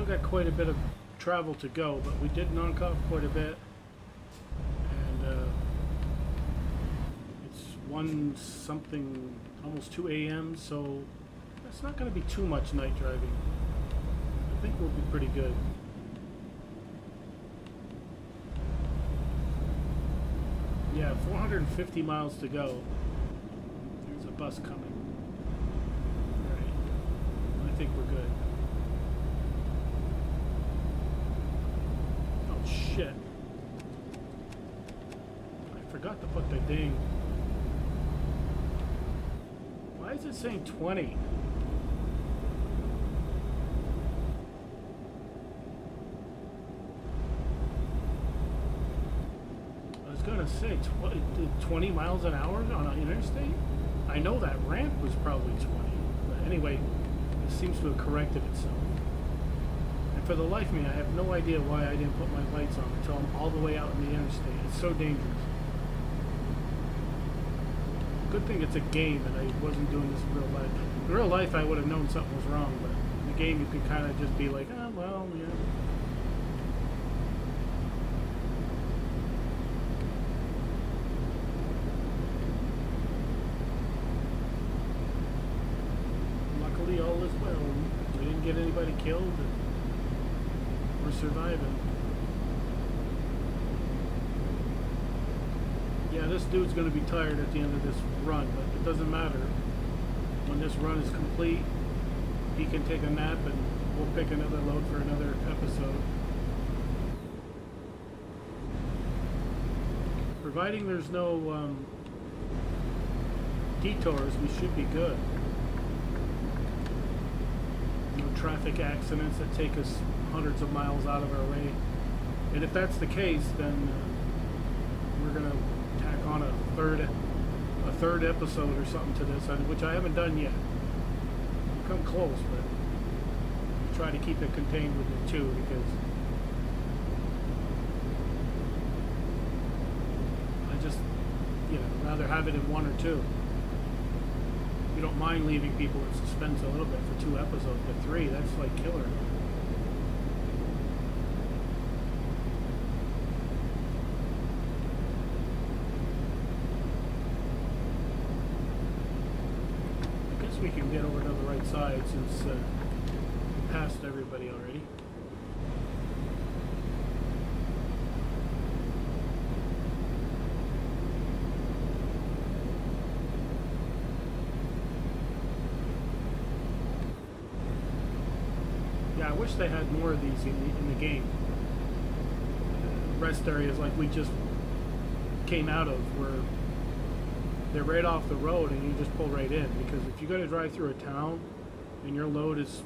still got quite a bit of travel to go, but we did knock off quite a bit. And it's 1 something, almost 2 a.m., so it's not going to be too much night driving. I think we'll be pretty good. Yeah, 450 miles to go. There's a bus coming. Alright. I think we're good. Oh shit. I forgot to put the ding. Why is it saying 20? Gonna say 20 miles an hour on an interstate. I know that ramp was probably 20, but anyway, it seems to have corrected itself. And for the life of me, I have no idea why I didn't put my lights on until I'm all the way out in the interstate. It's so dangerous. Good thing it's a game and I wasn't doing this in real life. In real life, I would have known something was wrong, but in the game, you can kind of just be like, oh, well, yeah. All is well. We didn't get anybody killed, and we're surviving. Yeah, this dude's going to be tired at the end of this run, but it doesn't matter. When this run is complete, he can take a nap and we'll pick another load for another episode. Providing there's no detours, we should be good. Traffic accidents that take us hundreds of miles out of our way, and if that's the case, then we're gonna tack on a third episode or something to this, which I haven't done yet. We've come close, but I'll try to keep it contained with the 2 because I just, rather have it in 1 or 2. You don't mind leaving people in suspense a little bit for 2 episodes, but 3, that's like killer. I guess we can get over to the right side since we passed everybody already. I wish they had more of these in the game. Rest areas like we just came out of, where they're right off the road and you just pull right in. Because if you got to drive through a town and your load is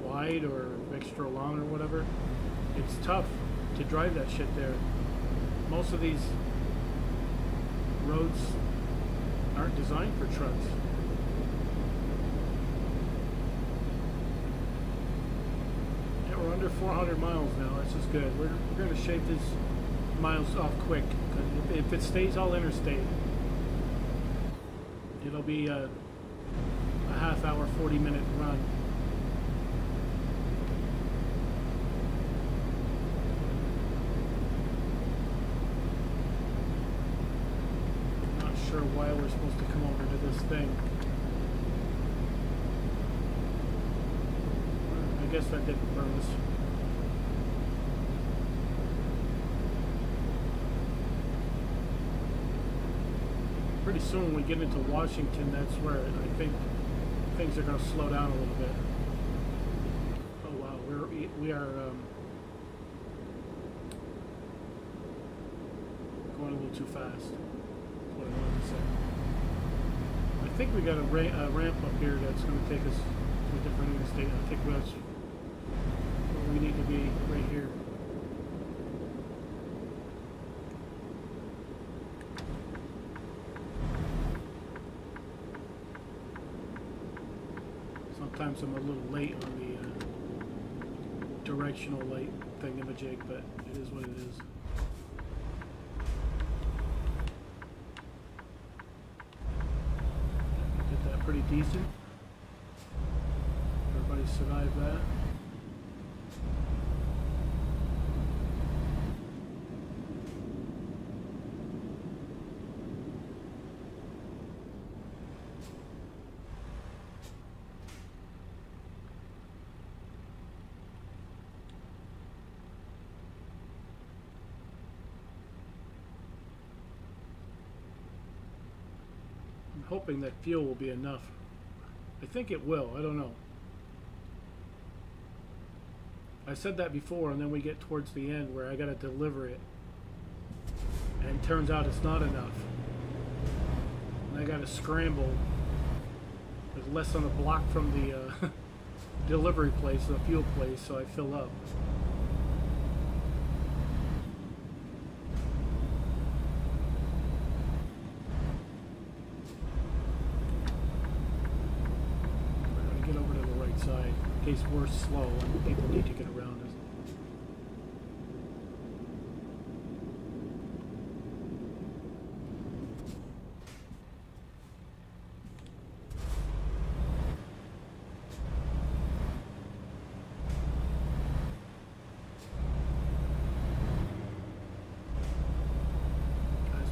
wide or extra long or whatever, it's tough to drive that shit there. Most of these roads aren't designed for trucks. We're under 400 miles now. That's just good. We're going to shave these miles off quick. Because if it stays all interstate, it'll be a half hour, 40-minute run. Not sure why we're supposed to come over to this thing. I guess that didn't burn us. Pretty soon when we get into Washington, that's where I think things are going to slow down a little bit. Oh wow, we are going a little too fast. That's what I wanted to say. I think we got a ramp up here that's going to take us to a different interstate. I think that's where we need to be, right here. Sometimes I'm a little late on the directional light thingamajig, but it is what it is. Did that pretty decent. Everybody survived that. hoping that fuel will be enough. I think it will. I don't know. I said that before, and then we get towards the end where I got to deliver it. And turns out it's not enough. And I got to scramble. There's less than a block from the delivery place, the fuel place, so I fill up. We're going to get over to the right side in case we're slow and people need to get around us.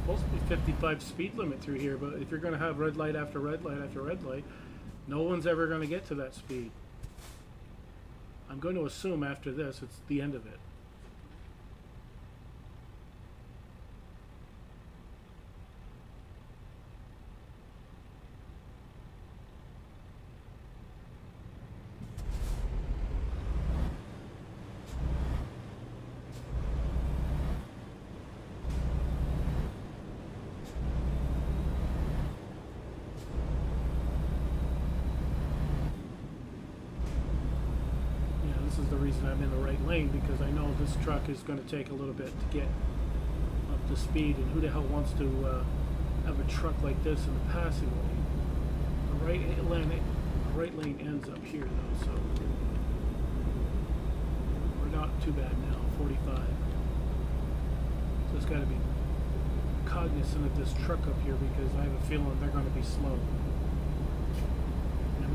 Supposed to be 55 speed limit through here, but if you're going to have red light after red light after red light, no one's ever going to get to that speed. I'm going to assume after this it's the end of it. I'm in the right lane because I know this truck is going to take a little bit to get up to speed, and who the hell wants to have a truck like this in the passing lane? The right lane ends up here though, so we're not too bad now. 45. Just got to be cognizant of this truck up here because I have a feeling they're going to be slow.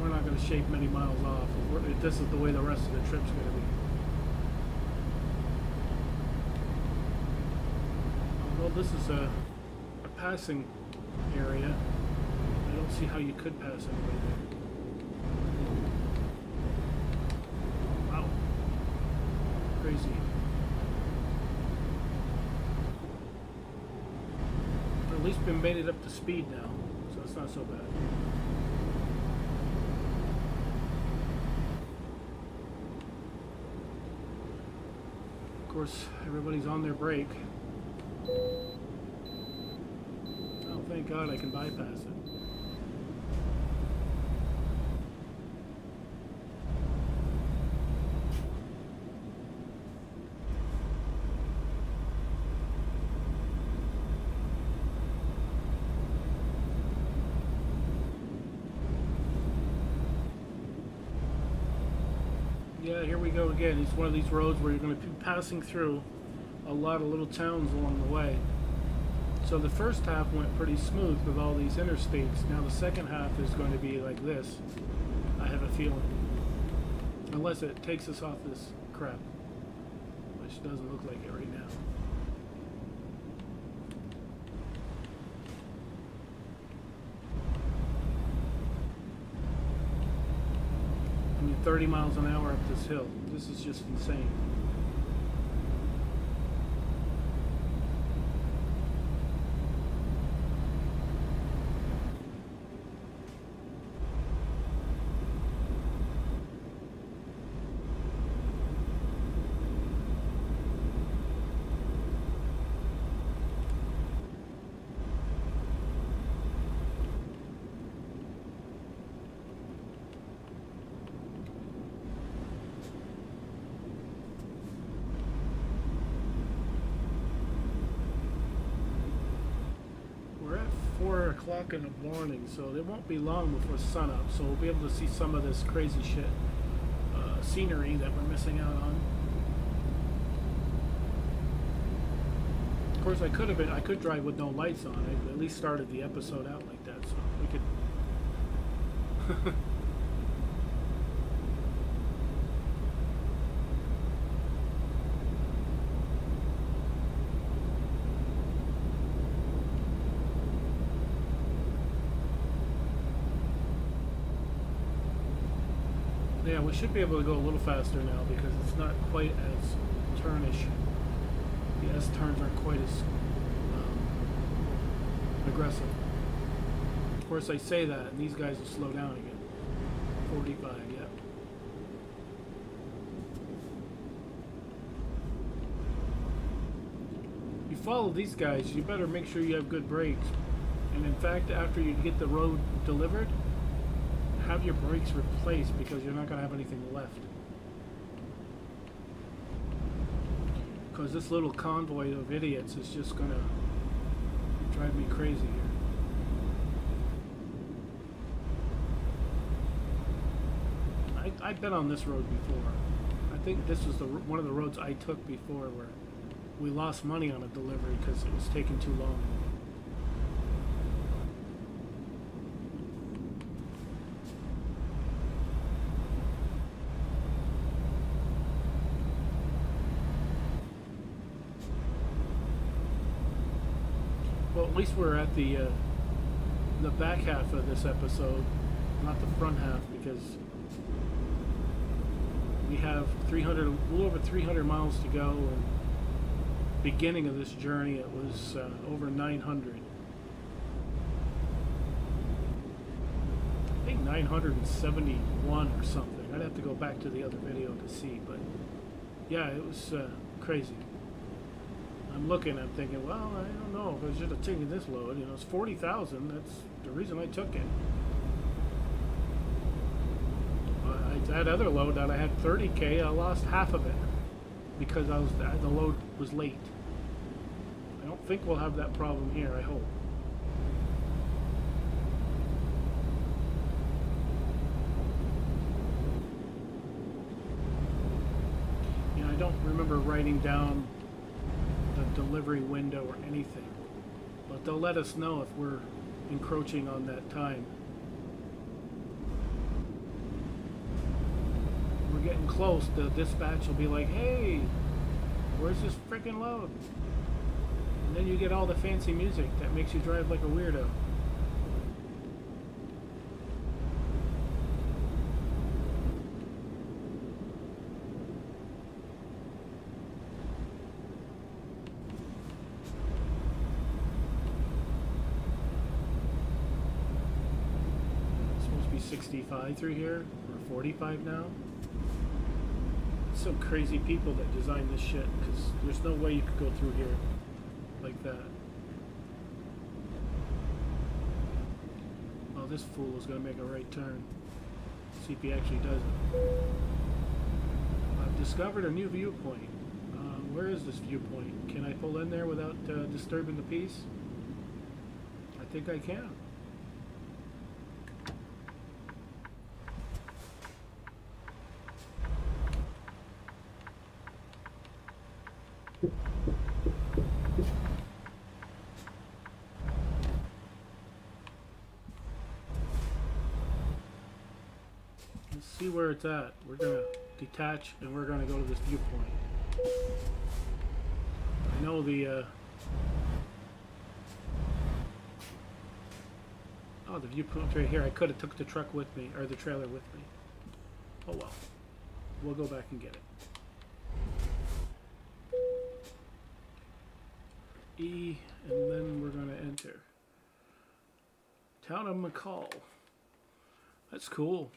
We're not going to shave many miles off if this is the way the rest of the trip's going to be. Although this is a passing area, I don't see how you could pass anybody there. Wow. Crazy. But at least we made it up to speed now, so it's not so bad. Of course, everybody's on their break. Oh, thank God I can bypass it. Yeah, here we go again. It's one of these roads where you're going to be passing through a lot of little towns along the way. So the first half went pretty smooth with all these interstates. Now the second half is going to be like this, I have a feeling. Unless it takes us off this crap, which doesn't look like it right now. I mean, 30 miles an hour up this hill. This is just insane. In the morning, so it won't be long before sunup, so we'll be able to see some of this crazy shit scenery that we're missing out on. Of course, I could drive with no lights on. I at least started the episode out like that, so we could yeah, we should be able to go a little faster now because it's not quite as turnish. The S-turns aren't quite as aggressive. course, I say that, and these guys will slow down again. 45, yep. You follow these guys, you better make sure you have good brakes. And in fact, after you get the road delivered, have your brakes replaced because you're not going to have anything left. Because this little convoy of idiots is just going to drive me crazy here. I've been on this road before. I think this was one of the roads I took before where we lost money on a delivery because it was taking too long. Well, at least we're at the back half of this episode, not the front half, because we have a little over 300 miles to go. And beginning of this journey, it was over 900. I think 971 or something. I'd have to go back to the other video to see, but yeah, it was crazy. I'm looking, I'm thinking, well, I don't know if I should have taken this load. You know, it's 40,000. That's the reason I took it. That other load that I had 30K, I lost half of it because the load was late. I don't think we'll have that problem here, I hope. You know, I don't remember writing down the delivery window or anything, but they'll let us know if we're encroaching on that time. We're getting close. The dispatch will be like, hey, where's this freaking load? And then you get all the fancy music that makes you drive like a weirdo. It's supposed to be 65 through here, or 45 now. Some crazy people that designed this shit, because there's no way you could go through here like that. Oh, this fool is going to make a right turn. See if he actually does it. I've discovered a new viewpoint. Where is this viewpoint? Can I pull in there without disturbing the peace? I think I can. Let's see where it's at. We're gonna detach and we're gonna go to this viewpoint. I know the oh, the viewpoint's right here. I could have took the truck with me, or the trailer with me. Oh well. We'll go back and get it. E, and then we're gonna enter. Town of McCall. That's cool.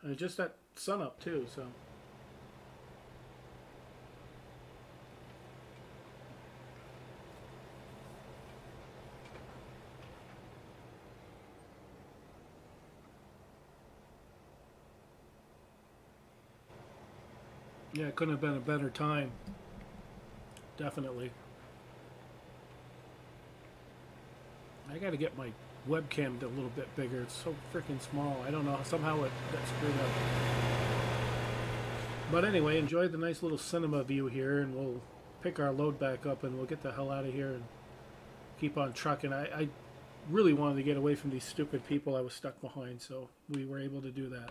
And just that sun up too, so. Yeah, it couldn't have been a better time. Definitely. I gotta get my webcam a little bit bigger. It's so freaking small. I don't know. Somehow it got screwed up. But anyway, enjoy the nice little cinema view here, and we'll pick our load back up and we'll get the hell out of here and keep on trucking. I really wanted to get away from these stupid people I was stuck behind, so we were able to do that.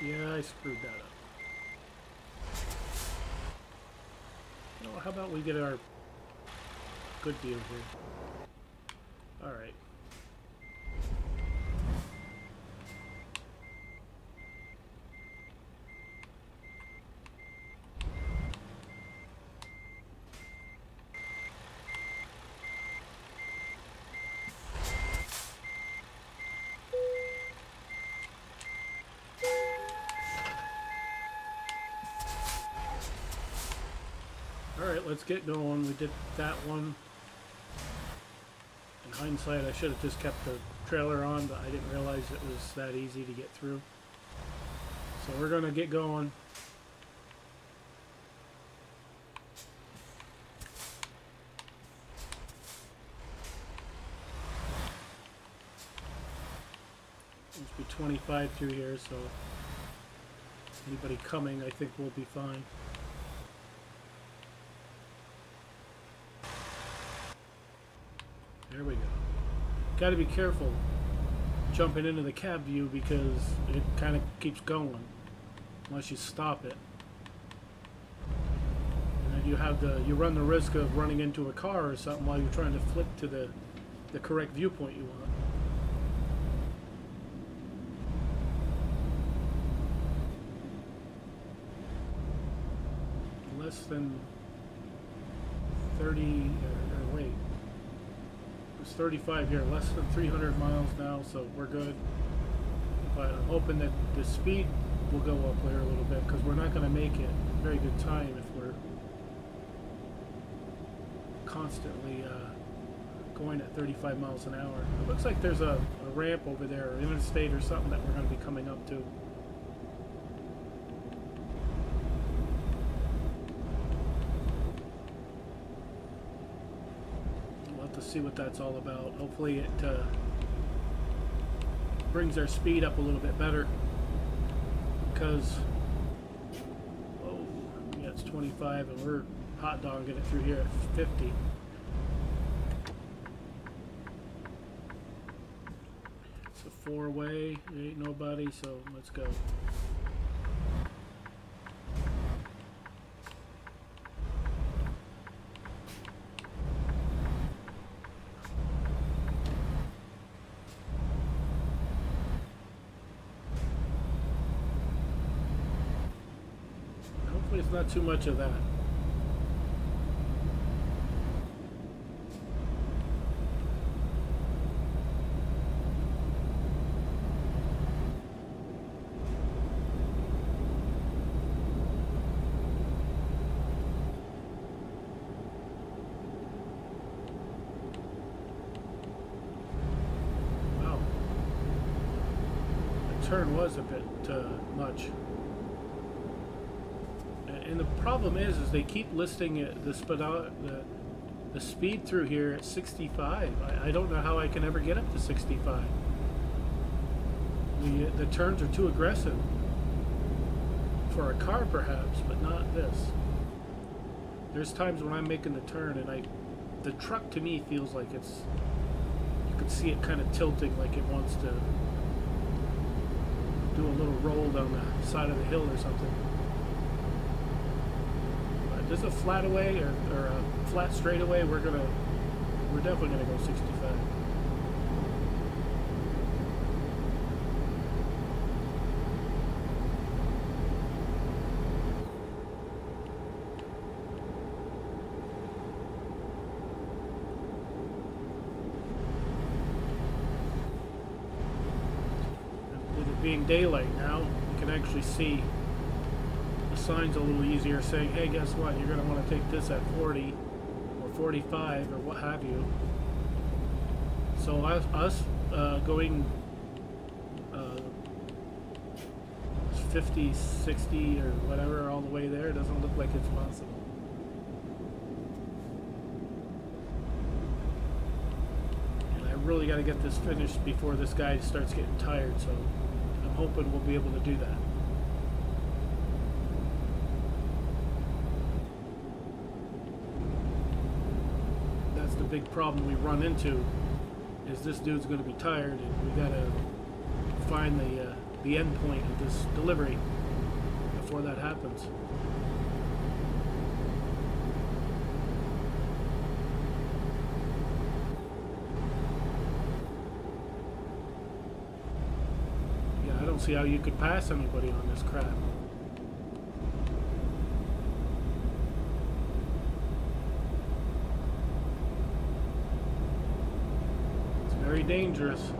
Yeah, I screwed that up. Well, how about we get our good view here? Alright. Alright, let's get going. We did that one. In hindsight, I should have just kept the trailer on, but I didn't realize it was that easy to get through. So we're going to get going. Must be 25 through here, so anybody coming, I think, will be fine. There we go. Got to be careful jumping into the cab view because it kind of keeps going unless you stop it. And then you run the risk of running into a car or something while you're trying to flip to the correct viewpoint you want. Less than 30 or wait. It's 35 here, less than 300 miles now, so we're good. But I'm hoping that the speed will go up there a little bit because we're not going to make it very good time if we're constantly going at 35 miles an hour. It looks like there's a ramp over there, or interstate or something that we're going to be coming up to. See what that's all about. Hopefully it brings our speed up a little bit better because yeah, it's 25 and we're hot dogging it through here at 50. It's a four-way, there ain't nobody, so let's go. It's not too much of that. Wow. The turn was a bit much. And the problem is they keep listing it, the speed through here at 65. I don't know how I can ever get up to 65. The turns are too aggressive for a car perhaps, but not this. There's times when I'm making the turn and the truck to me feels like it's, you can see it kind of tilting like it wants to do a little roll down the side of the hill or something. There's a flat away or a flat straightaway. We're definitely gonna go 65. With it being daylight now, you can actually see signs a little easier saying, hey, guess what, you're going to want to take this at 40 or 45 or what have you. So us going 50, 60 or whatever all the way there doesn't look like it's possible. And I really got to get this finished before this guy starts getting tired, so I'm hoping we'll be able to do that. Big problem we run into is this dude's going to be tired and we got to find the end point of this delivery before that happens. Yeah, I don't see how you could pass anybody on this crap. It's very dangerous.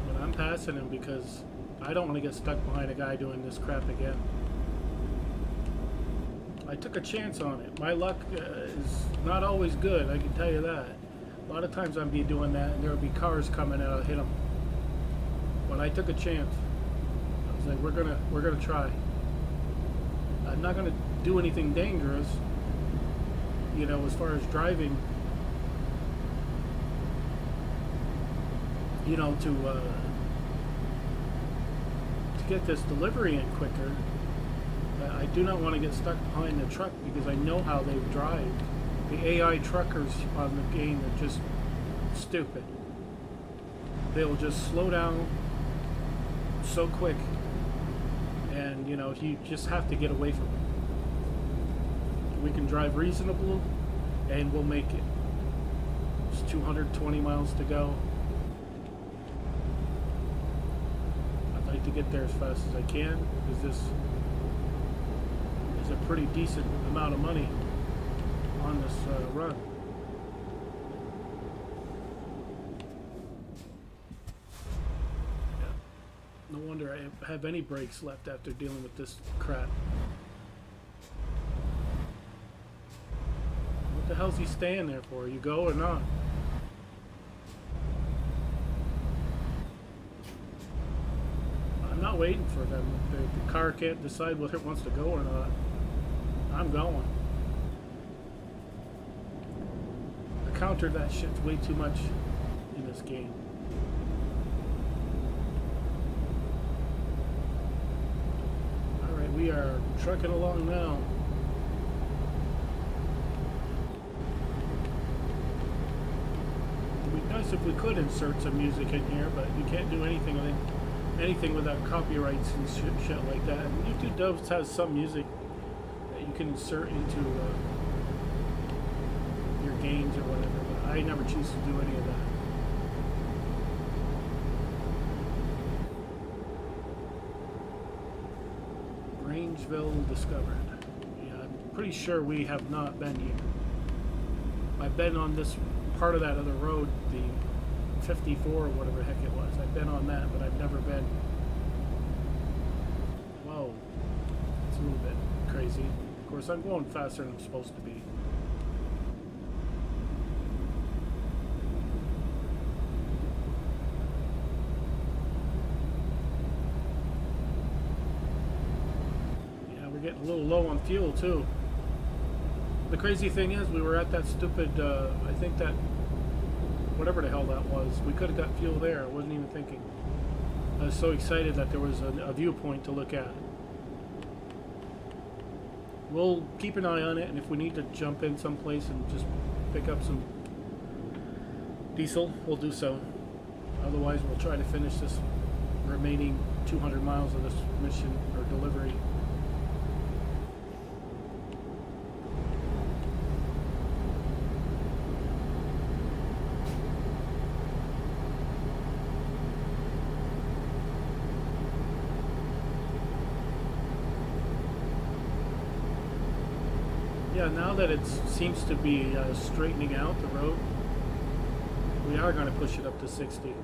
But I'm passing him because I don't want to get stuck behind a guy doing this crap again. I took a chance on it. My luck is not always good, I can tell you that. A lot of times I'd be doing that and there would be cars coming and I'll hit them. But I took a chance. I was like, we're gonna try. I'm not gonna do anything dangerous, you know, as far as driving, you know, to get this delivery in quicker. I do not want to get stuck behind the truck because I know how they drive. The AI truckers on the game are just stupid. They'll just slow down so quick, and you know, you just have to get away from them. We can drive reasonable and we'll make it. It's 220 miles to go. I'd like to get there as fast as I can because this is a pretty decent amount of money on this run. Yeah. No wonder I have any brakes left after dealing with this crap. What the hell's he staying there for? You go or not? I'm not waiting for them. The car can't decide whether it wants to go or not. I'm going. I countered that shit way too much in this game. Alright, we are trucking along now. It'd be nice if we could insert some music in here, but you can't do anything with it. Anything without copyrights and shit like that. And YouTube does have some music that you can insert into your games or whatever, but I never choose to do any of that. Rangeville discovered. Yeah, I'm pretty sure we have not been here. I've been on this part of that other road, the 54 or whatever the heck it was. I've been on that, but I've never been. Whoa. It's a little bit crazy. Of course, I'm going faster than I'm supposed to be. Yeah, we're getting a little low on fuel, too. The crazy thing is, we were at that stupid, I think that whatever the hell that was. We could have got fuel there. I wasn't even thinking. I was so excited that there was a viewpoint to look at. We'll keep an eye on it, and if we need to jump in someplace and just pick up some diesel, we'll do so. Otherwise, we'll try to finish this remaining 200 miles of this mission or delivery. Yeah, now that it seems to be straightening out the road, we are going to push it up to 60.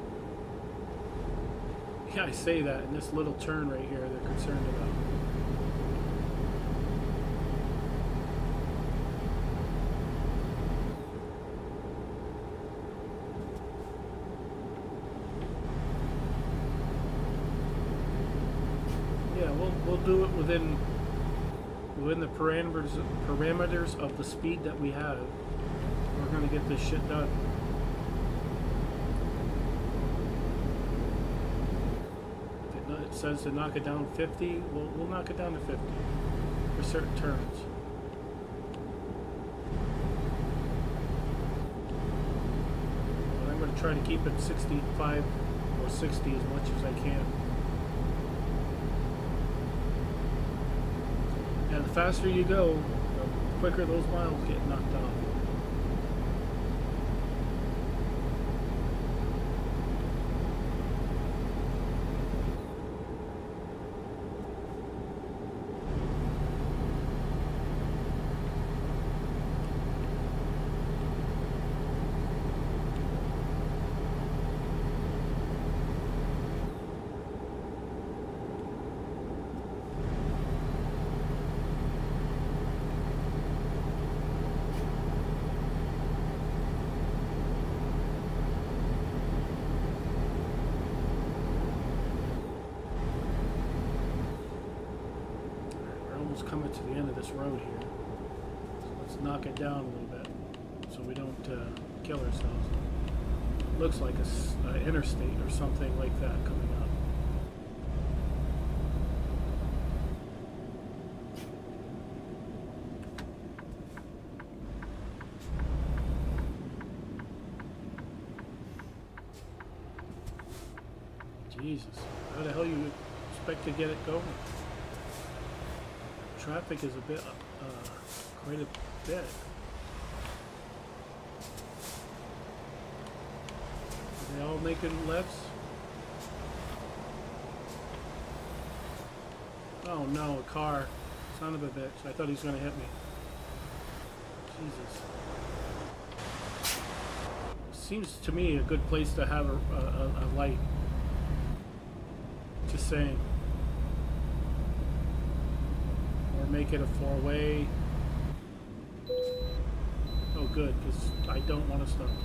Yeah, I say that in this little turn right here they're concerned about. Yeah, we'll do it within the parameters of the speed that we have. We're going to get this shit done. If it says to knock it down 50, we'll knock it down to 50 for certain turns. But I'm going to try to keep it 65 or or 60 as much as I can. And the faster you go, the quicker those miles get knocked off. Coming to the end of this road here, so let's knock it down a little bit so we don't kill ourselves. Looks like a interstate or something like that coming up. Jesus, how the hell you expect to get it going? Traffic is a bit, quite a bit. Are they all making lefts? Oh no, a car. Son of a bitch. I thought he was going to hit me. Jesus. Seems to me a good place to have a light. Just saying. Make it a four-way. Oh good, because I don't want to stop to it.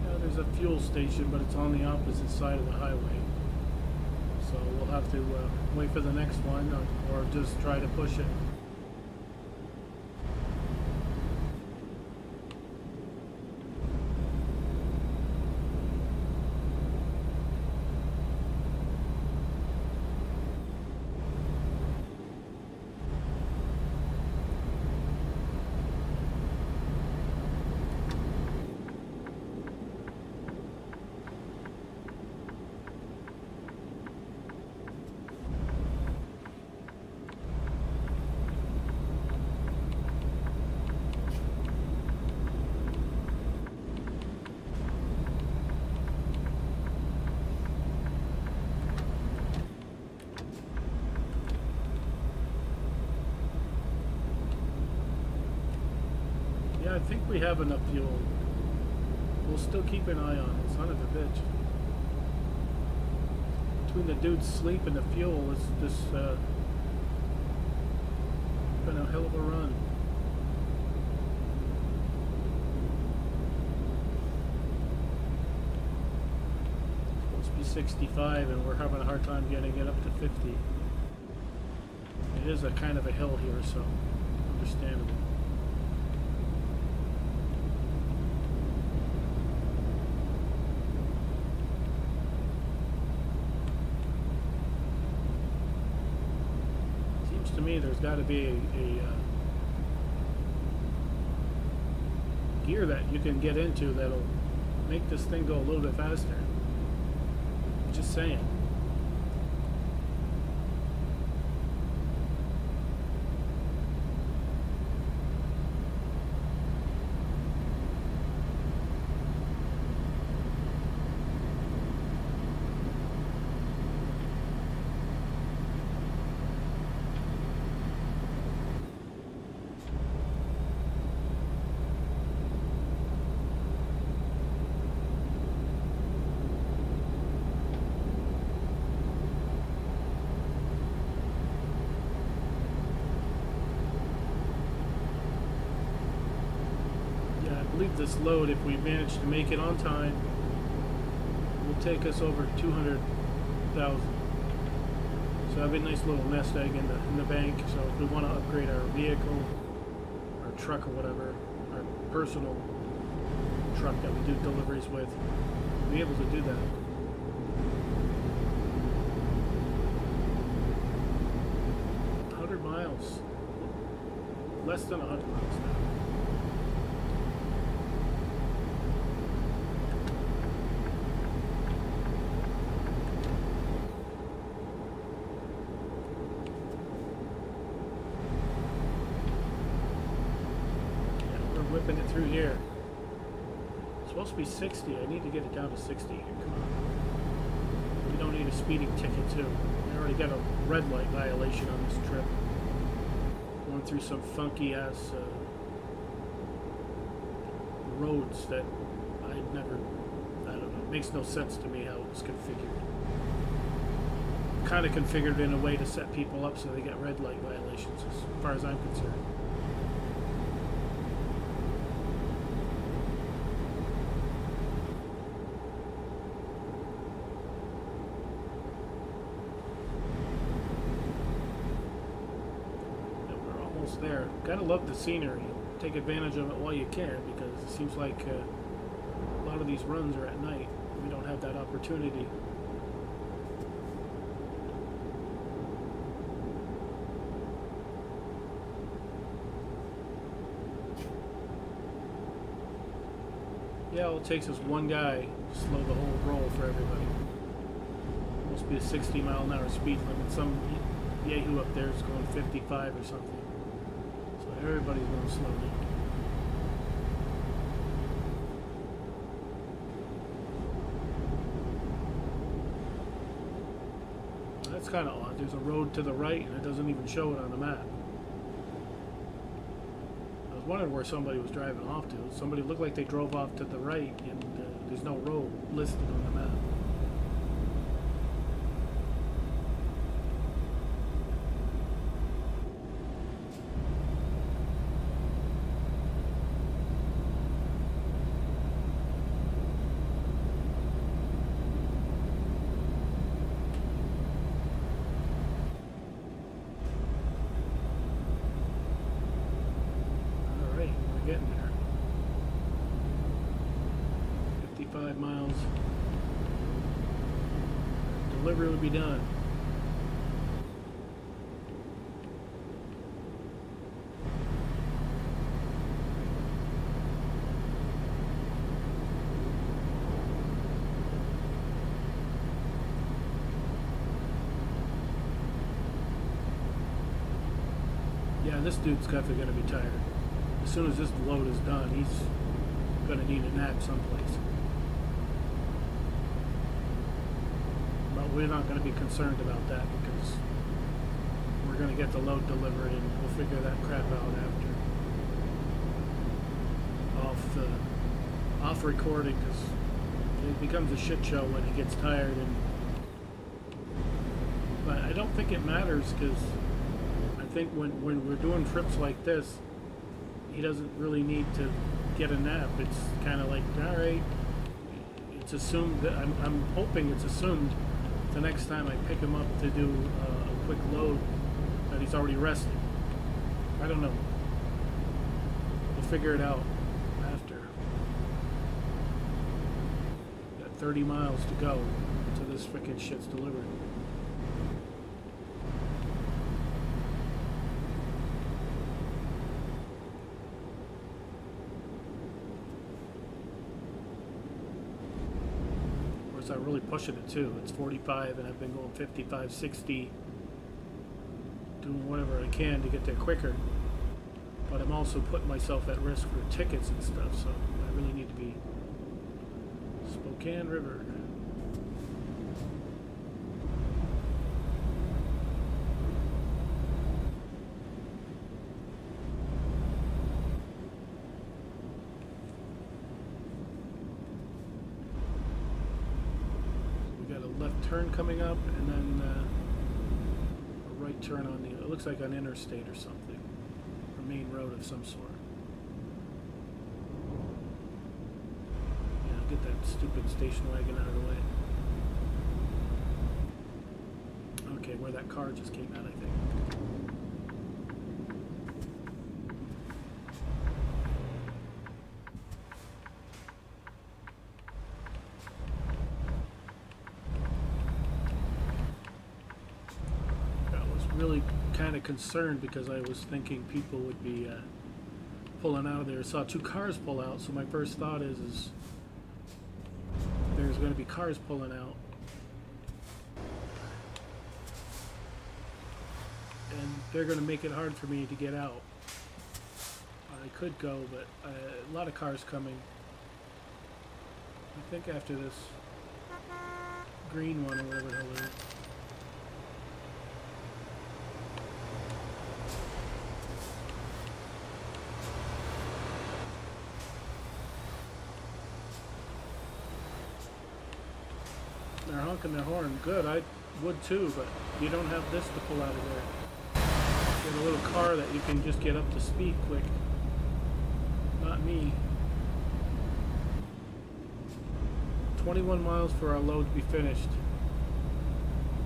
Yeah, there's a fuel station, but it's on the opposite side of the highway. So we'll have to wait for the next one or just try to push it. I think we have enough fuel. We'll still keep an eye on it, son of a bitch. Between the dude's sleep and the fuel, it's been a hell of a run. It's supposed to be 65 and we're having a hard time getting it up to 50. It is a kind of a hill here, so understandable. To me, there's got to be a gear that you can get into that'll make this thing go a little bit faster. Just saying. This load, if we manage to make it on time, will take us over 200,000. So that'd be a nice little nest egg in the bank. So if we want to upgrade our vehicle, our truck or whatever, our personal truck that we do deliveries with, be able to do that. Miles. Less than 100 miles now. Yeah, we're whipping it through here. It's supposed to be 60. I need to get it down to 60 here. Come on. We don't need a speeding ticket too. I already got a red light violation on this trip. Going through some funky ass roads that I'd never, I don't know, it makes no sense to me how it was configured. Kind of configured in a way to set people up so they get red light violations as far as I'm concerned. There. Gotta love the scenery. Take advantage of it while you can, because it seems like a lot of these runs are at night. We don't have that opportunity. Yeah, all it takes is one guy to slow the whole roll for everybody. Must be a 60-mile-an-hour speed limit. Some yahoo up there is going 55 or something. Everybody's going slow down. That's kind of odd. There's a road to the right and it doesn't even show it on the map. I was wondering where somebody was driving off to. Somebody looked like they drove off to the right and there's no road listed on the map. Getting there. 55 miles. Delivery will be done. Yeah, this dude's definitely going to be tired. As soon as this load is done, he's going to need a nap someplace. But we're not going to be concerned about that because we're going to get the load delivered and we'll figure that crap out after. Off recording, because it becomes a shit show when he gets tired. But I don't think it matters, because I think when we're doing trips like this, he doesn't really need to get a nap. It's kind of like, all right, it's assumed that I'm hoping it's assumed the next time I pick him up to do a quick load that he's already rested. I don't know. We'll figure it out after. Got 30 miles to go until this freaking shit's delivered. I'm really pushing it too. It's 45 and I've been going 55, 60, doing whatever I can to get there quicker. But I'm also putting myself at risk for tickets and stuff, so I really need to be Spokane River. Turn coming up, and then a right turn on the, it looks like an interstate or something, a main road of some sort. Yeah, I'll get that stupid station wagon out of the way. Okay, where that car just came out, I think. really kind of concerned because I was thinking people would be pulling out of there. I saw 2 cars pull out, so my first thought is there's going to be cars pulling out. And they're going to make it hard for me to get out. I could go, but a lot of cars coming. I think after this green one or whatever the hell it is. They're honking their horn. Good, I would too, but you don't have this to pull out of there. You have a little car that you can just get up to speed quick. Not me. 21 miles for our load to be finished.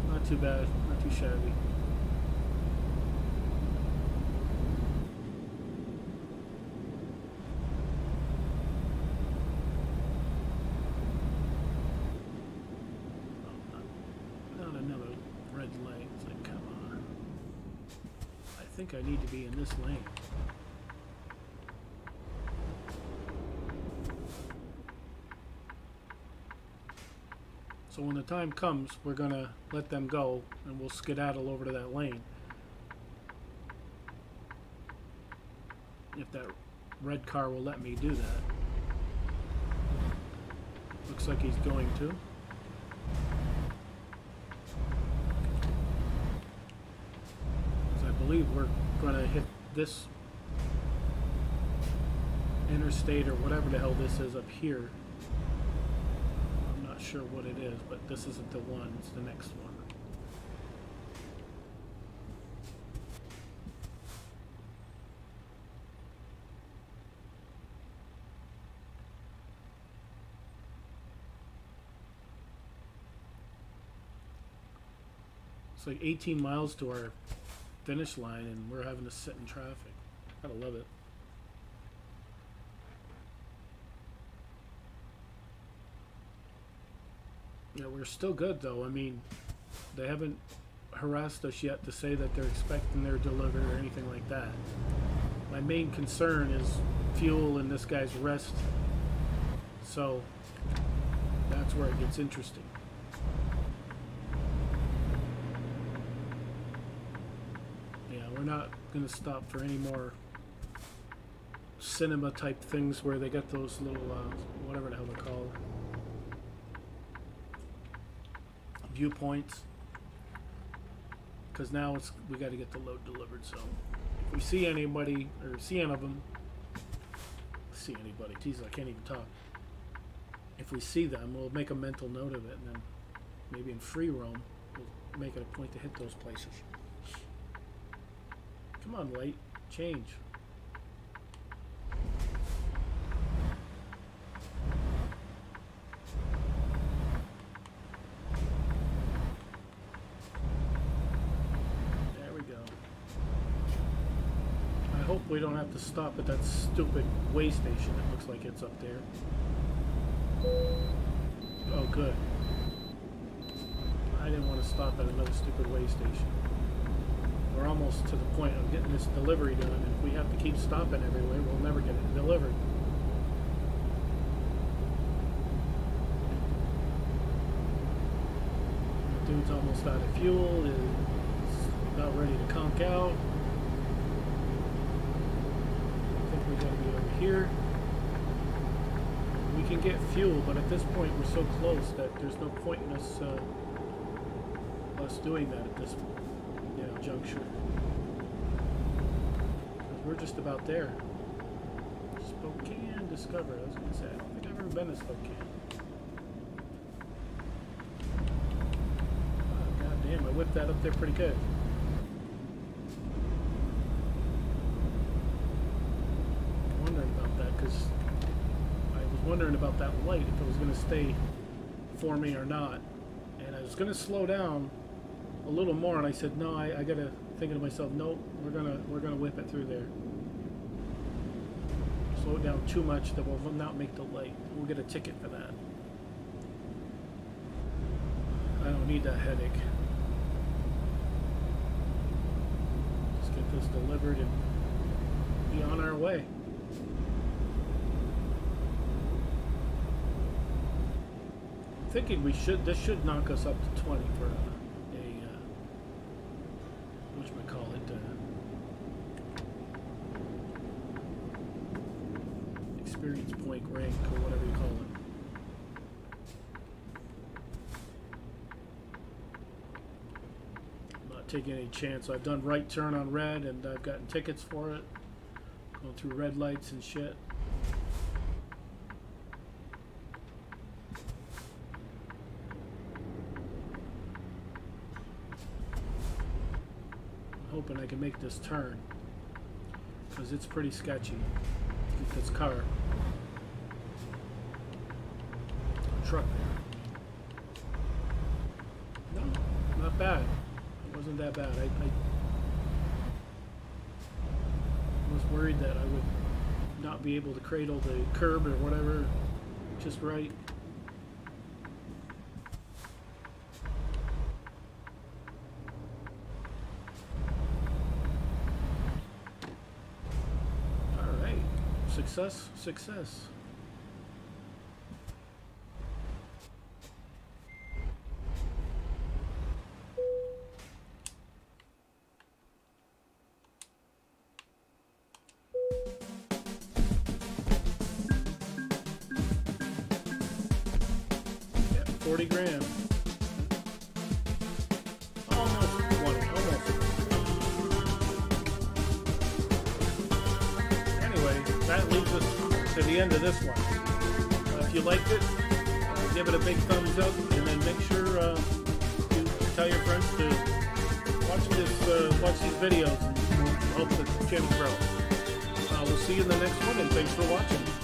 Not too bad, not too shabby. Not another red light. It's like, come on. I think I need to be in this lane. So when the time comes, we're gonna let them go and we'll skedaddle over to that lane. If that red car will let me do that. Looks like he's going to. Because I believe we're gonna hit this interstate or whatever the hell this is up here. Sure what it is, but this isn't the one, it's the next one. It's like 18 miles to our finish line and we're having to sit in traffic. Gotta love it. Yeah, we're still good though. I mean, they haven't harassed us yet to say that they're expecting their delivery or anything like that. My main concern is fuel and this guy's rest. So that's where it gets interesting. Yeah, we're not going to stop for any more cinema type things where they got those little, whatever the hell they're called. Viewpoints, because now we got to get the load delivered. So if we see anybody or see any of them, geez, I can't even talk. If we see them, we'll make a mental note of it, and then maybe in free roam we'll make it a point to hit those places. Come on, light, change. We don't have to stop at that stupid way station. It looks like it's up there. Oh, good. I didn't want to stop at another stupid way station. We're almost to the point of getting this delivery done, and if we have to keep stopping everywhere, we'll never get it delivered. The dude's almost out of fuel, is about ready to conk out. We gotta be over here. We can get fuel, but at this point we're so close that there's no point in us doing that at this juncture. We're just about there. Spokane discovered. I was gonna say I don't think I've ever been to Spokane. Oh, God damn! I whipped that up there pretty good. Because I was wondering about that light, if it was going to stay for me or not, and I was going to slow down a little more, and I said no, I got to thinking to myself, nope, we're gonna whip it through there. Slow it down too much that will not make the light. We'll get a ticket for that. I don't need that headache. this delivered and be on our way. I'm thinking this should knock us up to 20 for whatchamacallit, experience point rank or whatever you call it. Taking any chance. I've done right turn on red and I've gotten tickets for it, going through red lights and shit. I'm hoping I can make this turn because it's pretty sketchy. Get this car, truck there. No, not bad. Wasn't that bad. I was worried that I would not be able to cradle the curb or whatever just right. Alright. Success, success. Yeah, 40 grand. Almost 20, almost. Anyway, that leads us to the end of this one. If you liked it, give it a big thumbs up, and then make sure you tell your friends to watch these videos and help the channel grow. We'll see you in the next one, and thanks for watching.